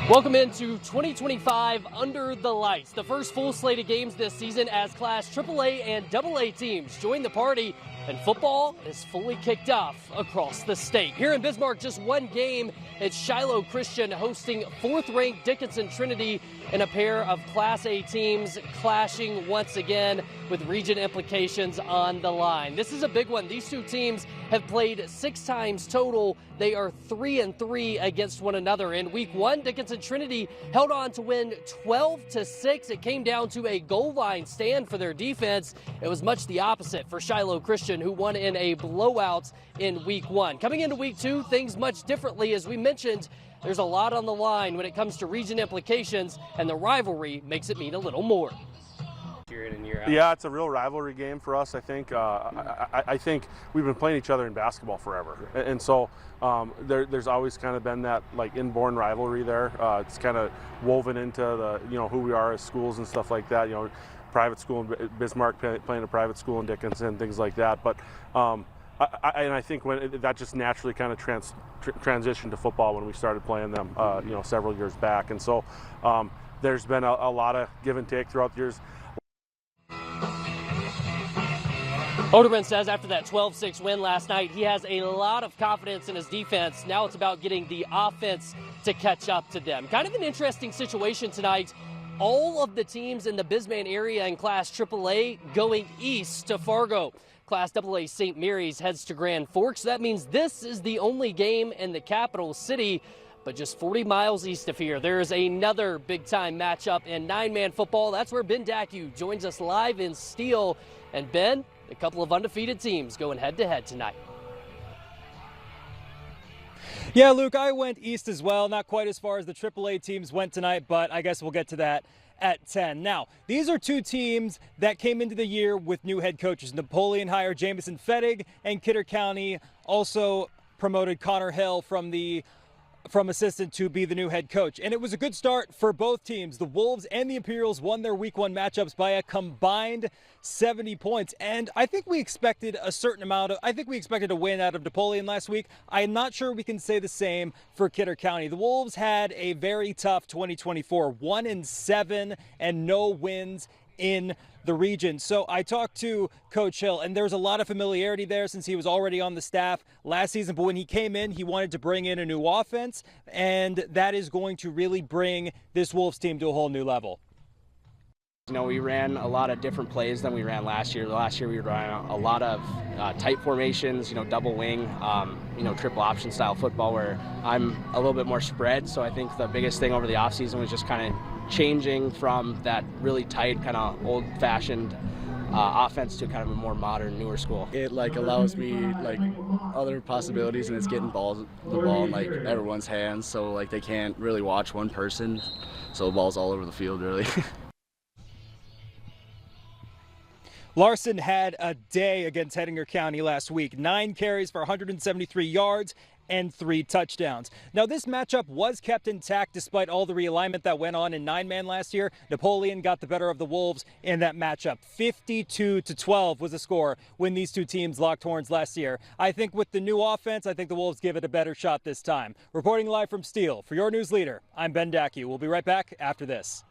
Welcome into 2025 Under the Lights, the first full slate of games this season as Class AAA and AA teams join the party, and football is fully kicked off across the state. Here in Bismarck, just one game. It's Shiloh Christian hosting fourth-ranked Dickinson Trinity in a pair of Class A teams clashing once again with region implications on the line. This is a big one. These two teams have played 6 times total. They are 3-3 against one another. In week 1, Dickinson Trinity held on to win 12-6. It came down to a goal line stand for their defense. It was much the opposite for Shiloh Christian, who won in a blowout in week 1. Coming into week 2, things much differently. As we mentioned, there's a lot on the line when it comes to region implications, and the rivalry makes it mean a little more. Year in and year out. Yeah, it's a real rivalry game for us, I think. I think we've been playing each other in basketball forever. And so there's always kind of been that like inborn rivalry there. It's kind of woven into the, who we are as schools and stuff like that. Private school in Bismarck playing a private school in Dickinson, things like that. But I think when that just naturally kind of transitioned to football when we started playing them, several years back. And so there's been a lot of give and take throughout the years. Oderman says after that 12-6 win last night, he has a lot of confidence in his defense. Now it's about getting the offense to catch up to them. Kind of an interesting situation tonight. All of the teams in the Bismarck area in Class AAA going east to Fargo. Class AA St. Mary's heads to Grand Forks. That means this is the only game in the capital city. But just 40 miles east of here, there is another big-time matchup in 9-man football. That's where Ben Dacu joins us live in Steele. And Ben, a couple of undefeated teams going head-to-head tonight. Yeah, Luke, I went east as well. Not quite as far as the AAA teams went tonight, but I guess we'll get to that at 10. Now, these are two teams that came into the year with new head coaches. Napoleon hired Jamison Fettig, and Kidder County also promoted Connor Hill from assistant to be the new head coach. And it was a good start for both teams. The Wolves and the Imperials won their week 1 matchups by a combined 70 points. And I think we expected a win out of Napoleon last week. I'm not sure we can say the same for Kidder County. The Wolves had a very tough 2024, 1-7 and no wins in the region. So I talked to Coach Hill, and there's a lot of familiarity there since he was already on the staff last season. But when he came in, he wanted to bring in a new offense, and that is going to really bring this Wolves team to a whole new level. We ran a lot of different plays than we ran last year. Last year we ran a lot of tight formations, double wing, triple option style football where I'm a little bit more spread. So I think the biggest thing over the offseason was just kind of changing from that really tight, kind of old-fashioned offense to kind of a more modern, newer school. It allows me other possibilities, and it's getting the ball in everyone's hands, so they can't really watch one person. So the ball's all over the field, really. Larson had a day against Hettinger County last week. 9 carries for 173 yards and 3 touchdowns. Now, this matchup was kept intact despite all the realignment that went on in 9-man last year. Napoleon got the better of the Wolves in that matchup. 52-12 was the score when these two teams locked horns last year. I think with the new offense, I think the Wolves give it a better shot this time. Reporting live from Steele, for your news leader, I'm Ben Dacu. We'll be right back after this.